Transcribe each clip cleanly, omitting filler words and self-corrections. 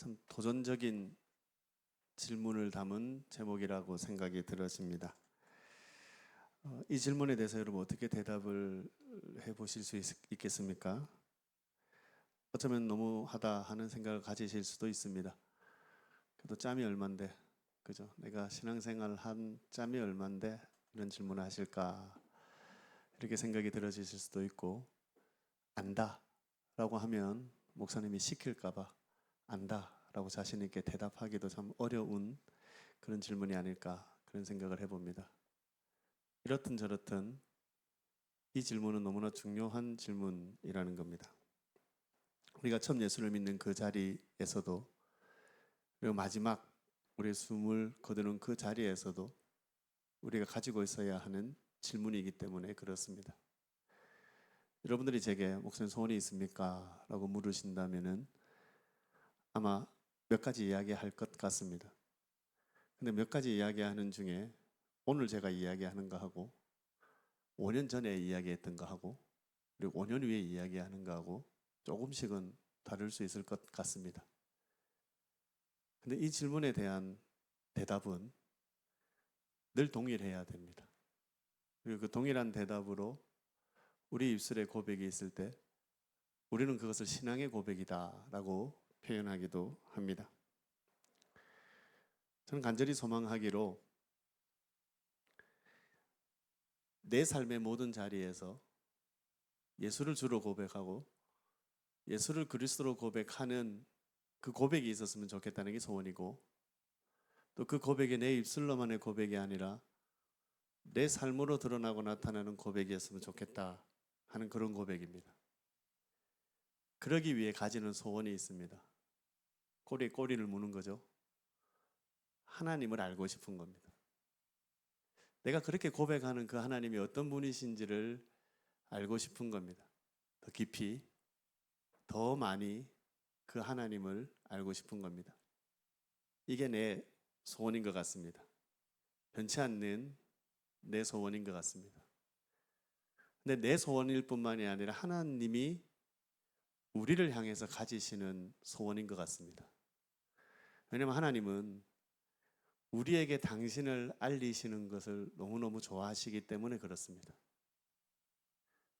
참 도전적인 질문을 담은 제목이라고 생각이 들었습니다. 이 질문에 대해서 여러분 어떻게 대답을 해보실 수 있겠습니까? 어쩌면 너무하다 하는 생각을 가지실 수도 있습니다. 그래도 짬이 얼만데, 그죠? 내가 신앙생활을 한 짬이 얼만데 이런 질문을 하실까? 이렇게 생각이 들어지실 수도 있고, 안다 라고 하면 목사님이 시킬까봐 안다 라고 자신 있게 대답하기도 참 어려운 그런 질문이 아닐까 그런 생각을 해봅니다. 이렇든 저렇든 이 질문은 너무나 중요한 질문이라는 겁니다. 우리가 처음 예수를 믿는 그 자리에서도, 그리고 마지막 우리의 숨을 거두는 그 자리에서도 우리가 가지고 있어야 하는 질문이기 때문에 그렇습니다. 여러분들이 제게 목사님 소원이 있습니까? 라고 물으신다면은 아마 몇 가지 이야기할 것 같습니다. 근데 몇 가지 이야기하는 중에 오늘 제가 이야기하는 거하고 5년 전에 이야기했던 거하고 그리고 5년 후에 이야기하는 거하고 조금씩은 다를 수 있을 것 같습니다. 근데 이 질문에 대한 대답은 늘 동일해야 됩니다. 그리고 그 동일한 대답으로 우리 입술에 고백이 있을 때 우리는 그것을 신앙의 고백이다 라고 표현하기도 합니다. 저는 간절히 소망하기로 내 삶의 모든 자리에서 예수를 주로 고백하고 예수를 그리스도로 고백하는 그 고백이 있었으면 좋겠다는 게 소원이고, 또 그 고백이 내 입술로만의 고백이 아니라 내 삶으로 드러나고 나타나는 고백이었으면 좋겠다 하는 그런 고백입니다. 그러기 위해 가지는 소원이 있습니다. 꼬리에 꼬리를 무는 거죠. 하나님을 알고 싶은 겁니다. 내가 그렇게 고백하는 그 하나님이 어떤 분이신지를 알고 싶은 겁니다. 더 깊이, 더 많이 그 하나님을 알고 싶은 겁니다. 이게 내 소원인 것 같습니다. 변치 않는 내 소원인 것 같습니다. 근데 내 소원일 뿐만이 아니라 하나님이 우리를 향해서 가지시는 소원인 것 같습니다. 왜냐하면 하나님은 우리에게 당신을 알리시는 것을 너무너무 좋아하시기 때문에 그렇습니다.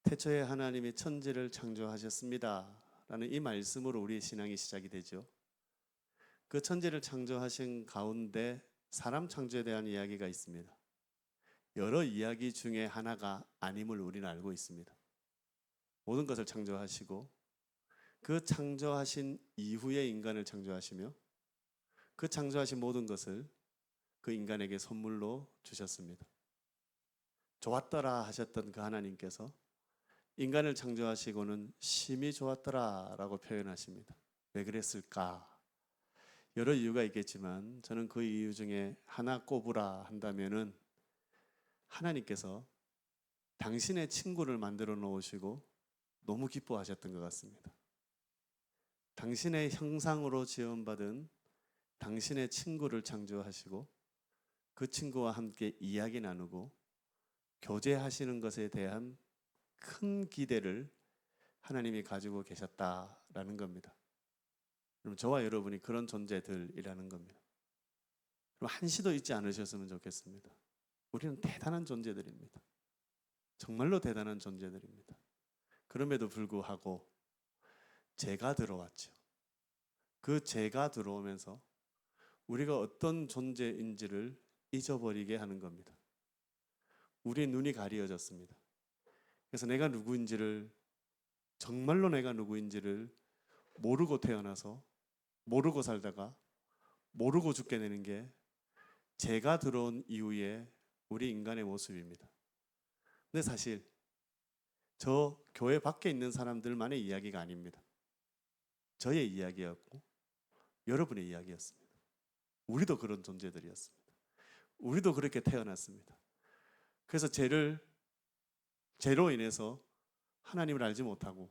태초에 하나님이 천지를 창조하셨습니다 라는 이 말씀으로 우리의 신앙이 시작이 되죠. 그 천지를 창조하신 가운데 사람 창조에 대한 이야기가 있습니다. 여러 이야기 중에 하나가 아님을 우리는 알고 있습니다. 모든 것을 창조하시고 그 창조하신 이후에 인간을 창조하시며 그 창조하신 모든 것을 그 인간에게 선물로 주셨습니다. 좋았더라 하셨던 그 하나님께서 인간을 창조하시고는 심히 좋았더라 라고 표현하십니다. 왜 그랬을까? 여러 이유가 있겠지만 저는 그 이유 중에 하나 꼽으라 한다면은 하나님께서 당신의 친구를 만들어 놓으시고 너무 기뻐하셨던 것 같습니다. 당신의 형상으로 지음받은 당신의 친구를 창조하시고 그 친구와 함께 이야기 나누고 교제하시는 것에 대한 큰 기대를 하나님이 가지고 계셨다라는 겁니다. 그럼 저와 여러분이 그런 존재들이라는 겁니다. 그럼 한시도 잊지 않으셨으면 좋겠습니다. 우리는 대단한 존재들입니다. 정말로 대단한 존재들입니다. 그럼에도 불구하고 죄가 들어왔죠. 그 죄가 들어오면서 우리가 어떤 존재인지를 잊어버리게 하는 겁니다. 우리의 눈이 가려졌습니다. 그래서 내가 누구인지를, 정말로 내가 누구인지를 모르고 태어나서 모르고 살다가 모르고 죽게 되는 게 죄가 들어온 이후에 우리 인간의 모습입니다. 근데 사실 저 교회 밖에 있는 사람들만의 이야기가 아닙니다. 저의 이야기였고 여러분의 이야기였습니다. 우리도 그런 존재들이었습니다. 우리도 그렇게 태어났습니다. 그래서 죄로 인해서 하나님을 알지 못하고,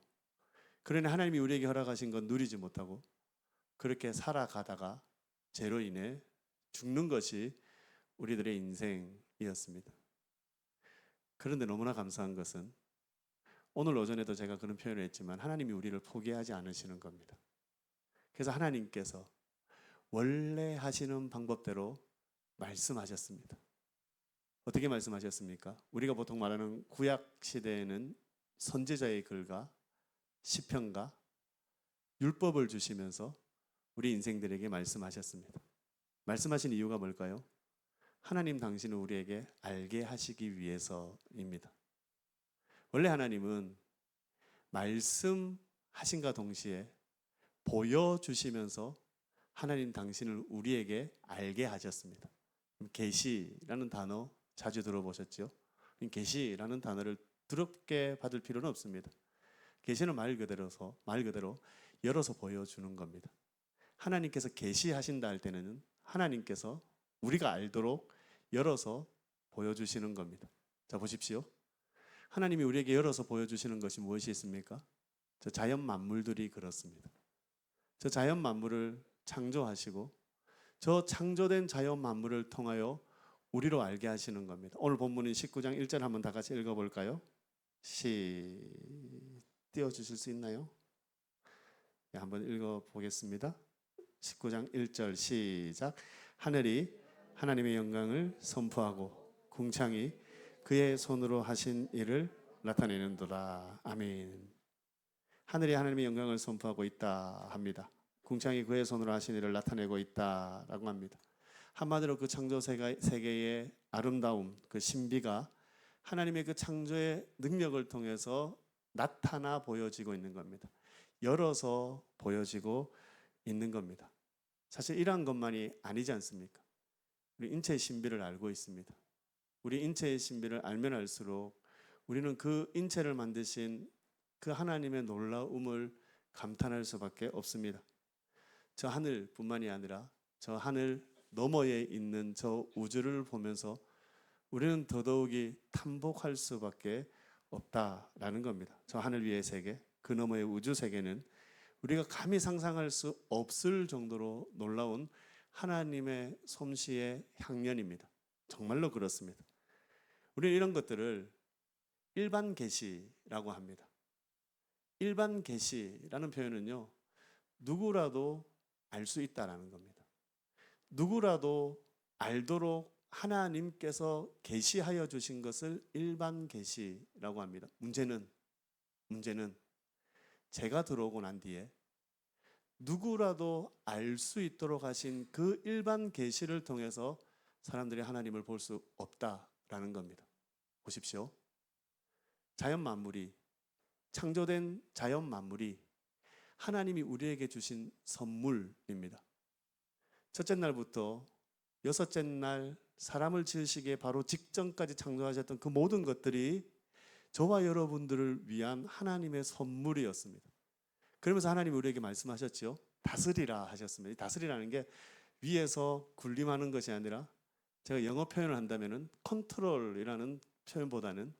그러니 하나님이 우리에게 허락하신 건 누리지 못하고 그렇게 살아가다가 죄로 인해 죽는 것이 우리들의 인생이었습니다. 그런데 너무나 감사한 것은 오늘 오전에도 제가 그런 표현을 했지만 하나님이 우리를 포기하지 않으시는 겁니다. 그래서 하나님께서 원래 하시는 방법대로 말씀하셨습니다. 어떻게 말씀하셨습니까? 우리가 보통 말하는 구약 시대에는 선지자의 글과 시편과 율법을 주시면서 우리 인생들에게 말씀하셨습니다. 말씀하신 이유가 뭘까요? 하나님 당신은 우리에게 알게 하시기 위해서입니다. 원래 하나님은 말씀하신과 동시에 보여주시면서 하나님 당신을 우리에게 알게 하셨습니다. 계시라는 단어 자주 들어보셨죠? 계시라는 단어를 더럽게 받을 필요는 없습니다. 계시는 말 그대로 열어서 보여주는 겁니다. 하나님께서 계시하신다 할 때는 하나님께서 우리가 알도록 열어서 보여주시는 겁니다. 자, 보십시오. 하나님이 우리에게 열어서 보여주시는 것이 무엇이 있습니까? 저 자연 만물들이 그렇습니다. 저 자연 만물을 창조하시고 저 창조된 자연 만물을 통하여 우리로 알게 하시는 겁니다. 오늘 본문인 19장 1절 한번 다 같이 읽어볼까요? 띄워주실 수 있나요? 네, 한번 읽어보겠습니다. 19장 1절 시작. 하늘이 하나님의 영광을 선포하고 궁창이 그의 손으로 하신 일을 나타내는도다. 아멘. 하늘이 하나님의 영광을 선포하고 있다 합니다. 궁창이 그의 손으로 하신 일을 나타내고 있다라고 합니다. 한마디로 그 창조 세계의 아름다움, 그 신비가 하나님의 그 창조의 능력을 통해서 나타나 보여지고 있는 겁니다. 열어서 보여지고 있는 겁니다. 사실 이러한 것만이 아니지 않습니까? 우리 인체의 신비를 알고 있습니다. 우리 인체의 신비를 알면 알수록 우리는 그 인체를 만드신 그 하나님의 놀라움을 감탄할 수밖에 없습니다. 저 하늘뿐만이 아니라 저 하늘 너머에 있는 저 우주를 보면서 우리는 더더욱이 탐복할 수밖에 없다라는 겁니다. 저 하늘 위의 세계, 그 너머의 우주 세계는 우리가 감히 상상할 수 없을 정도로 놀라운 하나님의 솜씨의 향연입니다. 정말로 그렇습니다. 우리는 이런 것들을 일반 계시라고 합니다. 일반 계시라는 표현은요, 누구라도 알 수 있다라는 겁니다. 누구라도 알도록 하나님께서 계시하여 주신 것을 일반 계시라고 합니다. 문제는 제가 들어오고 난 뒤에 누구라도 알 수 있도록 하신 그 일반 계시를 통해서 사람들이 하나님을 볼 수 없다라는 겁니다. 보십시오. 자연 만물이, 창조된 자연 만물이 하나님이 우리에게 주신 선물입니다. 첫째 날부터 여섯째 날 사람을 지으시기에 바로 직전까지 창조하셨던 그 모든 것들이 저와 여러분들을 위한 하나님의 선물이었습니다. 그러면서 하나님이 우리에게 말씀하셨죠. 다스리라 하셨습니다. 다스리라는 게 위에서 군림하는 것이 아니라 제가 영어 표현을 한다면 컨트롤이라는 표현보다는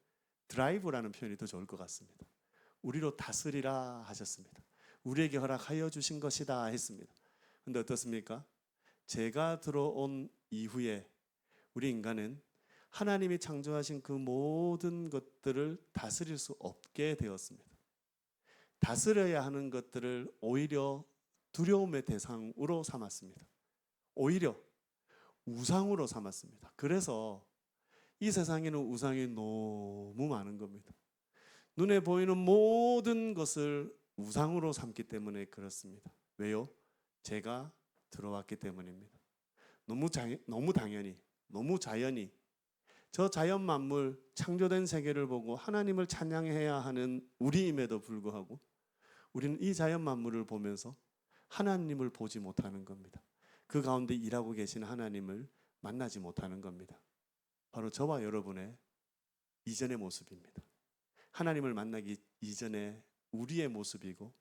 드라이브라는 표현이 더 좋을 것 같습니다. 우리로 다스리라 하셨습니다. 우리에게 허락하여 주신 것이다 했습니다. 그런데 어떻습니까? 제가 들어온 이후에 우리 인간은 하나님이 창조하신 그 모든 것들을 다스릴 수 없게 되었습니다. 다스려야 하는 것들을 오히려 두려움의 대상으로 삼았습니다. 오히려 우상으로 삼았습니다. 그래서 이 세상에는 우상이 너무 많은 겁니다. 눈에 보이는 모든 것을 우상으로 삼기 때문에 그렇습니다. 왜요? 제가 들어왔기 때문입니다. 너무 당연히, 너무 자연히 저 자연 만물 창조된 세계를 보고 하나님을 찬양해야 하는 우리임에도 불구하고 우리는 이 자연 만물을 보면서 하나님을 보지 못하는 겁니다. 그 가운데 일하고 계신 하나님을 만나지 못하는 겁니다. 바로 저와 여러분의 이전의 모습입니다. 하나님을 만나기 이전에 우리의 모습이고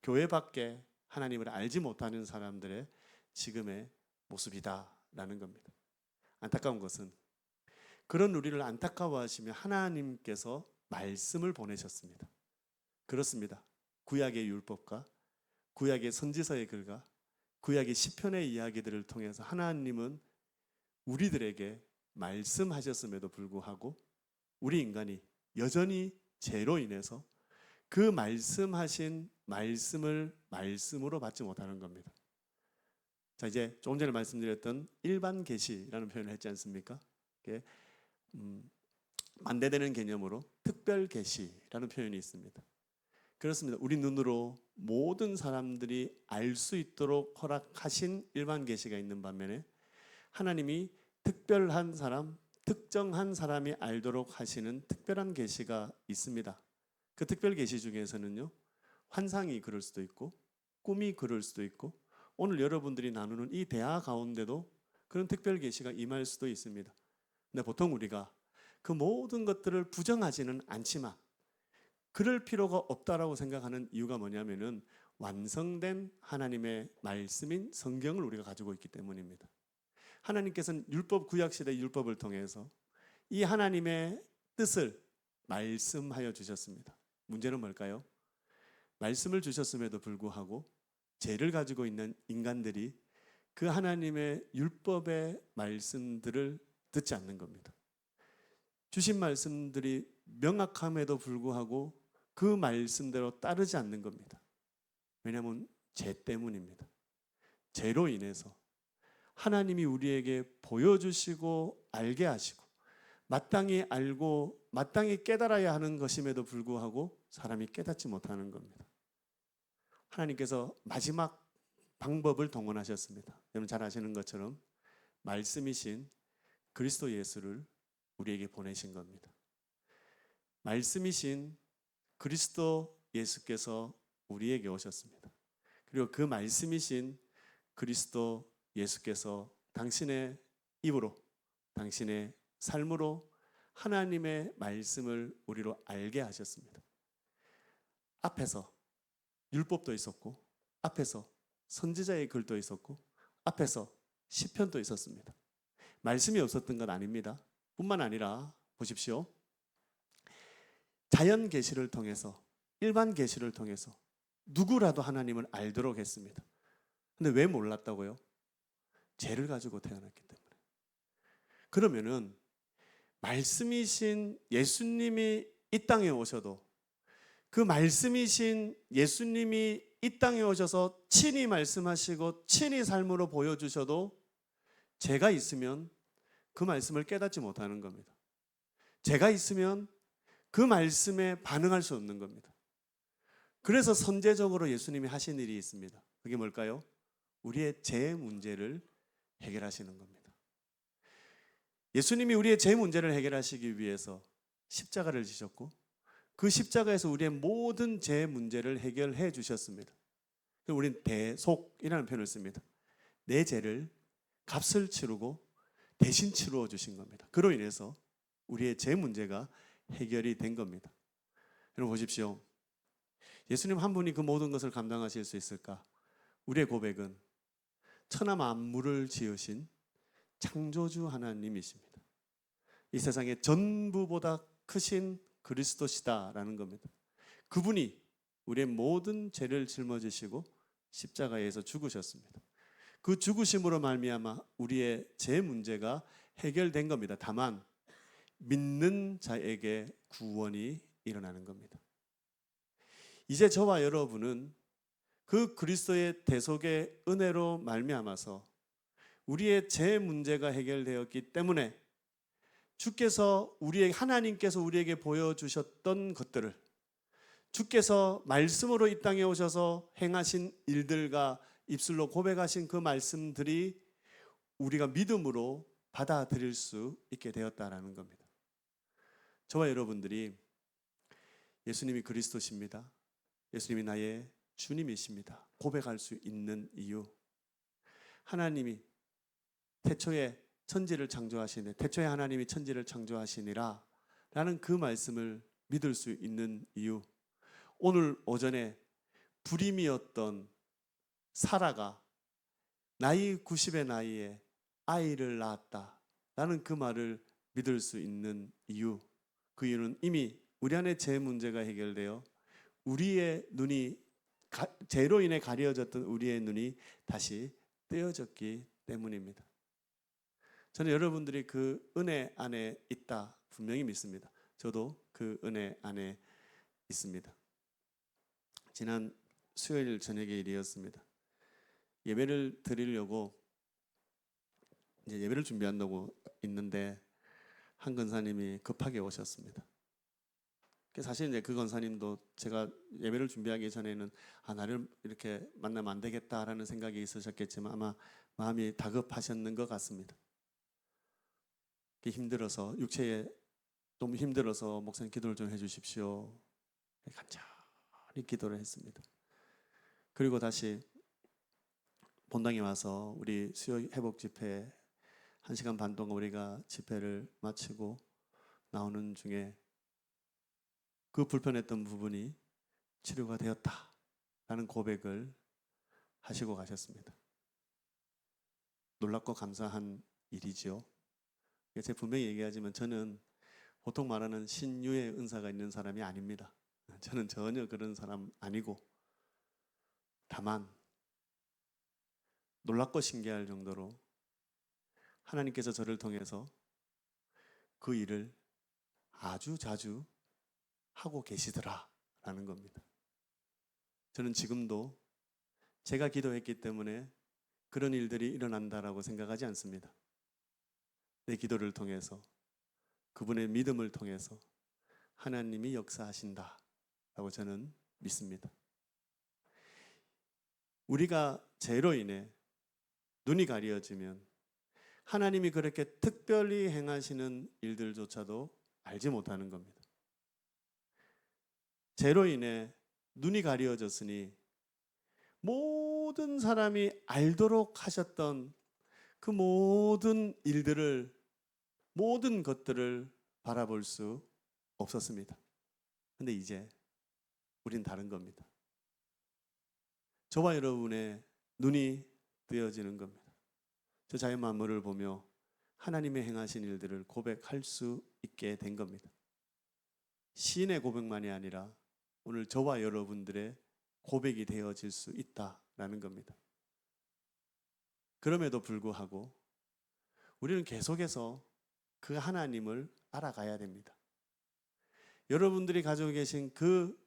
교회 밖에 하나님을 알지 못하는 사람들의 지금의 모습이다라는 겁니다. 안타까운 것은 그런 우리를 안타까워하시며 하나님께서 말씀을 보내셨습니다. 그렇습니다. 구약의 율법과 구약의 선지서의 글과 구약의 시편의 이야기들을 통해서 하나님은 우리들에게 말씀하셨음에도 불구하고 우리 인간이 여전히 죄로 인해서 그 말씀하신 말씀을 말씀으로 받지 못하는 겁니다. 자, 이제 조금 전에 말씀드렸던 일반 계시라는 표현을 했지 않습니까? 이게 반대되는 개념으로 특별 계시라는 표현이 있습니다. 그렇습니다. 우리 눈으로 모든 사람들이 알 수 있도록 허락하신 일반 계시가 있는 반면에 하나님이 특별한 사람, 특정한 사람이 알도록 하시는 특별한 계시가 있습니다. 그 특별 계시 중에서는요, 환상이 그럴 수도 있고 꿈이 그럴 수도 있고 오늘 여러분들이 나누는 이 대화 가운데도 그런 특별 계시가 임할 수도 있습니다. 근데 보통 우리가 그 모든 것들을 부정하지는 않지만 그럴 필요가 없다라고 생각하는 이유가 뭐냐면은 완성된 하나님의 말씀인 성경을 우리가 가지고 있기 때문입니다. 하나님께서는 율법 구약 시대 율법을 통해서 이 하나님의 뜻을 말씀하여 주셨습니다. 문제는 뭘까요? 말씀을 주셨음에도 불구하고 죄를 가지고 있는 인간들이 그 하나님의 율법의 말씀들을 듣지 않는 겁니다. 주신 말씀들이 명확함에도 불구하고 그 말씀대로 따르지 않는 겁니다. 왜냐하면 죄 때문입니다. 죄로 인해서 하나님이 우리에게 보여주시고 알게 하시고 마땅히 알고 마땅히 깨달아야 하는 것임에도 불구하고 사람이 깨닫지 못하는 겁니다. 하나님께서 마지막 방법을 동원하셨습니다. 여러분 잘 아시는 것처럼 말씀이신 그리스도 예수를 우리에게 보내신 겁니다. 말씀이신 그리스도 예수께서 우리에게 오셨습니다. 그리고 그 말씀이신 그리스도 예수께서 당신의 입으로, 당신의 삶으로 하나님의 말씀을 우리로 알게 하셨습니다. 앞에서 율법도 있었고, 앞에서 선지자의 글도 있었고, 앞에서 시편도 있었습니다. 말씀이 없었던 건 아닙니다. 뿐만 아니라 보십시오. 자연 계시를 통해서, 일반 계시를 통해서 누구라도 하나님을 알도록 했습니다. 근데 왜 몰랐다고요? 죄를 가지고 태어났기 때문에. 그러면은 말씀이신 예수님이 이 땅에 오셔도 그 말씀이신 예수님이 이 땅에 오셔서 친히 말씀하시고 친히 삶으로 보여주셔도 죄가 있으면 그 말씀을 깨닫지 못하는 겁니다. 죄가 있으면 그 말씀에 반응할 수 없는 겁니다. 그래서 선제적으로 예수님이 하신 일이 있습니다. 그게 뭘까요? 우리의 죄 문제를 해결하시는 겁니다. 예수님이 우리의 죄 문제를 해결하시기 위해서 십자가를 지셨고 그 십자가에서 우리의 모든 죄 문제를 해결해 주셨습니다. 우리는 대속이라는 표현을 씁니다. 내 죄를 값을 치르고 대신 치루어 주신 겁니다. 그로 인해서 우리의 죄 문제가 해결이 된 겁니다. 여러분 보십시오. 예수님 한 분이 그 모든 것을 감당하실 수 있을까? 우리의 고백은 천하 만물을 지으신 창조주 하나님이십니다. 이 세상의 전부보다 크신 그리스도시다라는 겁니다. 그분이 우리의 모든 죄를 짊어지시고 십자가에서 죽으셨습니다. 그 죽으심으로 말미암아 우리의 죄 문제가 해결된 겁니다. 다만 믿는 자에게 구원이 일어나는 겁니다. 이제 저와 여러분은 그 그리스도의 대속의 은혜로 말미암아서 우리의 죄 문제가 해결되었기 때문에 주께서 하나님께서 우리에게 보여주셨던 것들을 주께서 말씀으로 이 땅에 오셔서 행하신 일들과 입술로 고백하신 그 말씀들이 우리가 믿음으로 받아들일 수 있게 되었다라는 겁니다. 저와 여러분들이 예수님이 그리스도십니다. 예수님이 나의 주님이십니다. 고백할 수 있는 이유. 하나님이 태초에 천지를 창조하시네. 태초에 하나님이 천지를 창조하시니라 라는 그 말씀을 믿을 수 있는 이유. 오늘 오전에 불임이었던 사라가 나이 90의 나이에 아이를 낳았다 라는 그 말을 믿을 수 있는 이유. 그 이유는 이미 우리 안에 죄 문제가 해결되어 우리의 눈이 죄로 인해 가려졌던 우리의 눈이 다시 떼어졌기 때문입니다. 저는 여러분들이 그 은혜 안에 있다 분명히 믿습니다. 저도 그 은혜 안에 있습니다. 지난 수요일 저녁의 일이었습니다. 예배를 드리려고 이제 예배를 준비한다고 있는데 한 권사님이 급하게 오셨습니다. 사실 이제 그 권사님도 제가 예배를 준비하기 전에는 나를 이렇게 만나면 안 되겠다라는 생각이 있으셨겠지만 아마 마음이 다급하셨는 것 같습니다. 힘들어서 육체에 너무 힘들어서 목사님 기도를 좀 해주십시오. 간절히 기도를 했습니다. 그리고 다시 본당에 와서 우리 수요 회복 집회 1시간 반 동안 우리가 집회를 마치고 나오는 중에 그 불편했던 부분이 치료가 되었다라는 고백을 하시고 가셨습니다. 놀랍고 감사한 일이죠. 제가 분명히 얘기하지만 저는 보통 말하는 신유의 은사가 있는 사람이 아닙니다. 저는 전혀 그런 사람 아니고 다만 놀랍고 신기할 정도로 하나님께서 저를 통해서 그 일을 아주 자주 하고 계시더라라는 겁니다. 저는 지금도 제가 기도했기 때문에 그런 일들이 일어난다라고 생각하지 않습니다. 내 기도를 통해서 그분의 믿음을 통해서 하나님이 역사하신다라고 저는 믿습니다. 우리가 죄로 인해 눈이 가려지면 하나님이 그렇게 특별히 행하시는 일들조차도 알지 못하는 겁니다. 죄로 인해 눈이 가려졌으니 모든 사람이 알도록 하셨던 그 모든 일들을, 모든 것들을 바라볼 수 없었습니다. 근데 이제 우린 다른 겁니다. 저와 여러분의 눈이 뜨여지는 겁니다. 저 자연 만물을 보며 하나님의 행하신 일들을 고백할 수 있게 된 겁니다. 시인의 고백만이 아니라 오늘 저와 여러분들의 고백이 되어질 수 있다라는 겁니다. 그럼에도 불구하고 우리는 계속해서 그 하나님을 알아가야 됩니다. 여러분들이 가지고 계신 그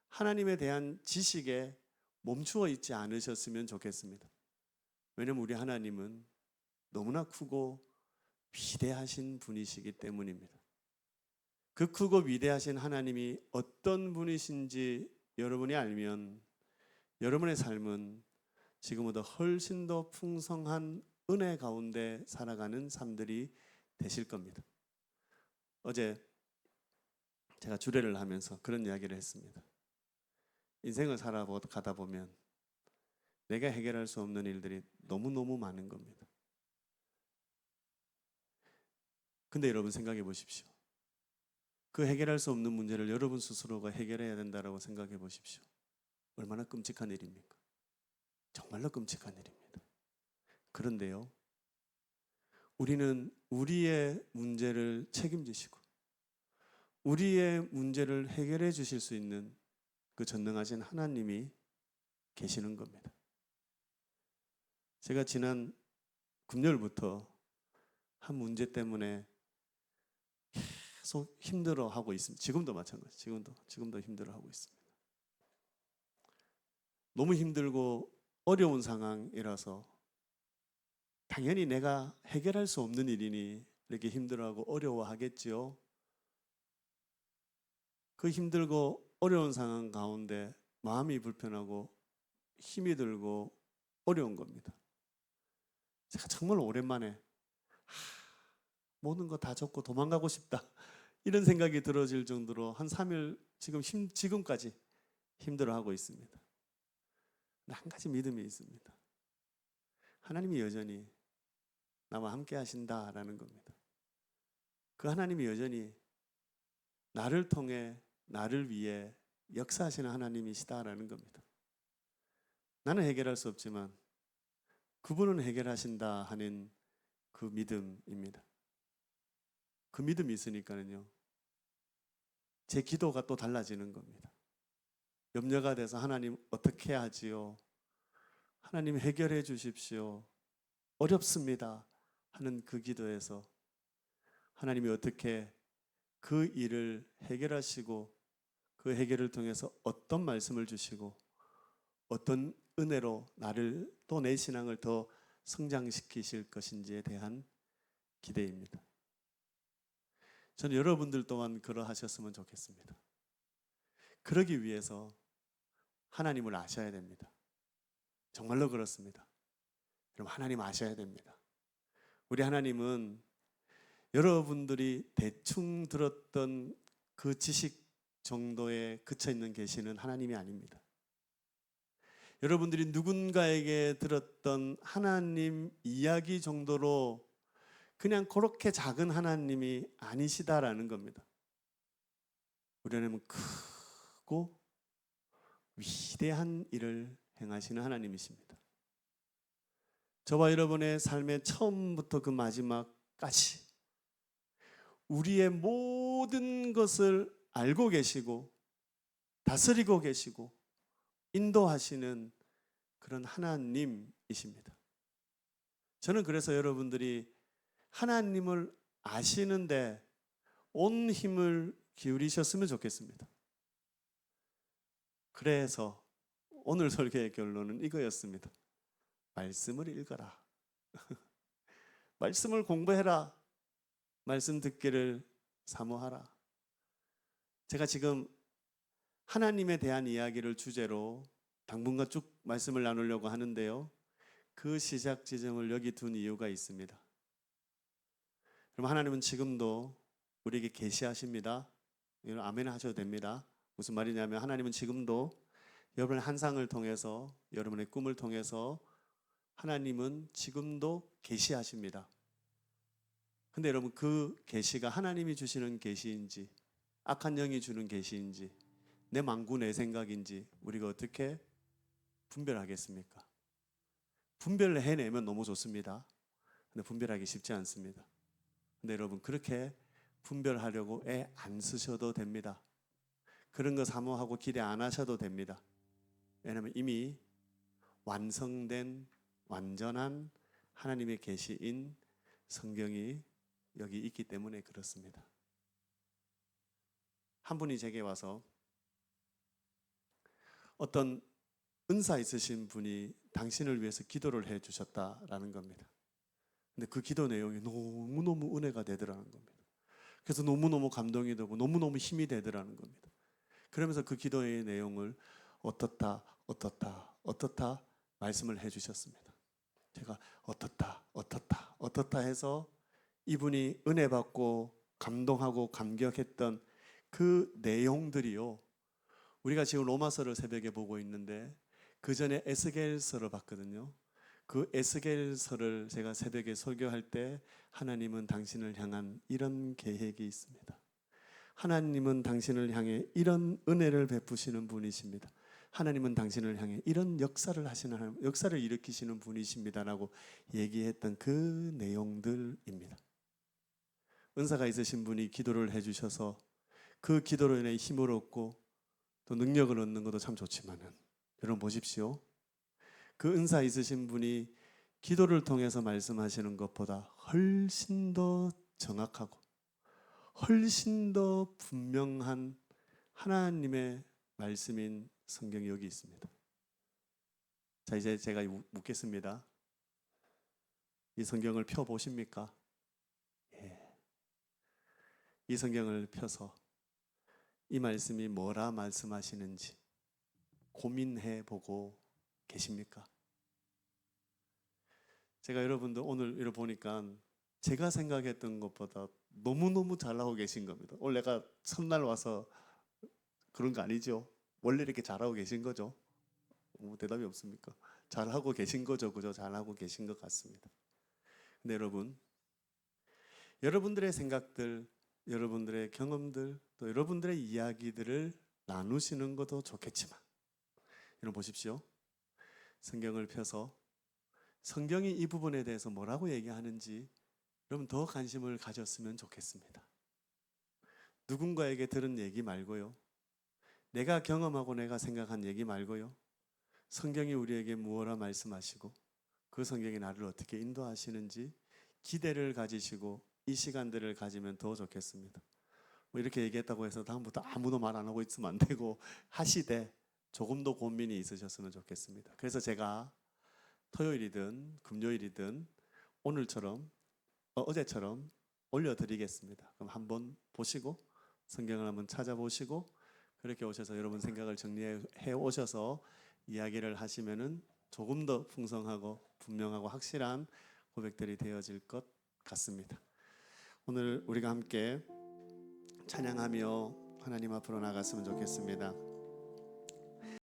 하나님에 대한 지식에 멈추어 있지 않으셨으면 좋겠습니다. 왜냐하면 우리 하나님은 너무나 크고 위대하신 분이시기 때문입니다. 그 크고 위대하신 하나님이 어떤 분이신지 여러분이 알면 여러분의 삶은 지금보다 훨씬 더 풍성한 은혜 가운데 살아가는 삶들이 되실 겁니다. 어제 제가 주례를 하면서 그런 이야기를 했습니다. 인생을 살아가다 보면 내가 해결할 수 없는 일들이 너무너무 많은 겁니다. 근데 여러분 생각해 보십시오. 그 해결할 수 없는 문제를 여러분 스스로가 해결해야 된다고 생각해 보십시오. 얼마나 끔찍한 일입니까? 정말로 끔찍한 일입니다. 그런데요, 우리는 우리의 문제를 책임지시고 우리의 문제를 해결해 주실 수 있는 그 전능하신 하나님이 계시는 겁니다. 제가 지난 금요일부터 한 문제 때문에 계속 힘들어하고 있습니다. 지금도 마찬가지. 지금도 힘들어하고 있습니다. 너무 힘들고 어려운 상황이라서 당연히 내가 해결할 수 없는 일이니 이렇게 힘들어하고 어려워하겠지요. 그 힘들고 어려운 상황 가운데 마음이 불편하고 힘이 들고 어려운 겁니다. 제가 정말 오랜만에 모든 거 다 접고 도망가고 싶다 이런 생각이 들어질 정도로 한 3일 지금까지 힘들어하고 있습니다. 한 가지 믿음이 있습니다. 하나님이 여전히 나와 함께 하신다라는 겁니다. 그 하나님이 여전히 나를 통해 나를 위해 역사하시는 하나님이시다라는 겁니다. 나는 해결할 수 없지만 그분은 해결하신다 하는 그 믿음입니다. 그 믿음이 있으니까는요, 제 기도가 또 달라지는 겁니다. 염려가 돼서 하나님 어떻게 하지요? 하나님 해결해 주십시오. 어렵습니다. 하는 그 기도에서 하나님이 어떻게 그 일을 해결하시고 그 해결을 통해서 어떤 말씀을 주시고 어떤 은혜로 나를 또 내 신앙을 더 성장시키실 것인지에 대한 기대입니다. 저는 여러분들 또한 그러하셨으면 좋겠습니다. 그러기 위해서 하나님을 아셔야 됩니다. 정말로 그렇습니다. 여러분, 하나님 아셔야 됩니다. 우리 하나님은 여러분들이 대충 들었던 그 지식 정도에 그쳐 있는 계시는 하나님이 아닙니다. 여러분들이 누군가에게 들었던 하나님 이야기 정도로 그냥 그렇게 작은 하나님이 아니시다라는 겁니다. 우리 하나님은 크고 위대한 일을 행하시는 하나님이십니다. 저와 여러분의 삶의 처음부터 그 마지막까지 우리의 모든 것을 알고 계시고 다스리고 계시고 인도하시는 그런 하나님이십니다. 저는 그래서 여러분들이 하나님을 아시는데 온 힘을 기울이셨으면 좋겠습니다. 그래서 오늘 설교의 결론은 이거였습니다. 말씀을 읽어라. 말씀을 공부해라. 말씀 듣기를 사모하라. 제가 지금 하나님에 대한 이야기를 주제로 당분간 쭉 말씀을 나누려고 하는데요. 그 시작 지점을 여기 둔 이유가 있습니다. 그럼 하나님은 지금도 우리에게 계시하십니다. 이건 아멘 하셔도 됩니다. 무슨 말이냐면 하나님은 지금도 여러분의 환상을 통해서 여러분의 꿈을 통해서 하나님은 지금도 계시하십니다. 근데 여러분 그 계시가 하나님이 주시는 계시인지 악한 영이 주는 계시인지 내 망구 내 생각인지 우리가 어떻게 분별하겠습니까? 분별을 해내면 너무 좋습니다. 근데 분별하기 쉽지 않습니다. 근데 여러분 그렇게 분별하려고 애 안 쓰셔도 됩니다. 그런 거 사모하고 기대 안 하셔도 됩니다. 왜냐하면 이미 완성된 완전한 하나님의 계시인 성경이 여기 있기 때문에 그렇습니다. 한 분이 제게 와서 어떤 은사 있으신 분이 당신을 위해서 기도를 해 주셨다라는 겁니다. 근데 그 기도 내용이 너무너무 은혜가 되더라는 겁니다. 그래서 너무너무 감동이 되고 너무너무 힘이 되더라는 겁니다. 그러면서 그 기도의 내용을 어떻다 말씀을 해 주셨습니다. 제가 어떻다 해서 이분이 은혜 받고 감동하고 감격했던 그 내용들이요. 우리가 지금 로마서를 새벽에 보고 있는데 그 전에 에스겔서를 봤거든요. 그 에스겔서를 제가 새벽에 설교할 때 하나님은 당신을 향한 이런 계획이 있습니다. 하나님은 당신을 향해 이런 은혜를 베푸시는 분이십니다. 하나님은 당신을 향해 이런 역사를 하시는 하나님, 역사를 일으키시는 분이십니다라고 얘기했던 그 내용들입니다. 은사가 있으신 분이 기도를 해주셔서 그 기도로 인해 힘을 얻고 또 능력을 얻는 것도 참 좋지만은 여러분 보십시오. 그 은사 있으신 분이 기도를 통해서 말씀하시는 것보다 훨씬 더 정확하고 훨씬 더 분명한 하나님의 말씀인 성경이 여기 있습니다. 자, 이제 제가 묻겠습니다. 이 성경을 펴 보십니까? 예. 이 성경을 펴서 이 말씀이 뭐라 말씀하시는지 고민해 보고 계십니까? 제가 여러분들 오늘 이렇게 보니까 제가 생각했던 것보다 너무너무 잘하고 계신 겁니다. 오늘 내가 첫날 와서 그런 거 아니죠? 원래 이렇게 잘하고 계신 거죠? 대답이 없습니까? 잘하고 계신 거죠, 그죠? 잘하고 계신 것 같습니다. 근데 여러분, 여러분들의 생각들, 여러분들의 경험들, 또 여러분들의 이야기들을 나누시는 것도 좋겠지만 여러분 보십시오. 성경을 펴서 성경이 이 부분에 대해서 뭐라고 얘기하는지 여러분 더 관심을 가졌으면 좋겠습니다. 누군가에게 들은 얘기 말고요. 내가 경험하고 내가 생각한 얘기 말고요. 성경이 우리에게 무엇라 말씀하시고 그 성경이 나를 어떻게 인도하시는지 기대를 가지시고 이 시간들을 가지면 더 좋겠습니다. 뭐 이렇게 얘기했다고 해서 다음부터 아무도 말 안 하고 있으면 안 되고 하시되 조금 더 고민이 있으셨으면 좋겠습니다. 그래서 제가 토요일이든 금요일이든 오늘처럼 어제처럼 올려드리겠습니다. 그럼 한번 보시고 성경을 한번 찾아보시고 그렇게 오셔서 여러분 생각을 정리해 오셔서 이야기를 하시면은 조금 더 풍성하고 분명하고 확실한 고백들이 되어질 것 같습니다. 오늘 우리가 함께 찬양하며 하나님 앞으로 나갔으면 좋겠습니다.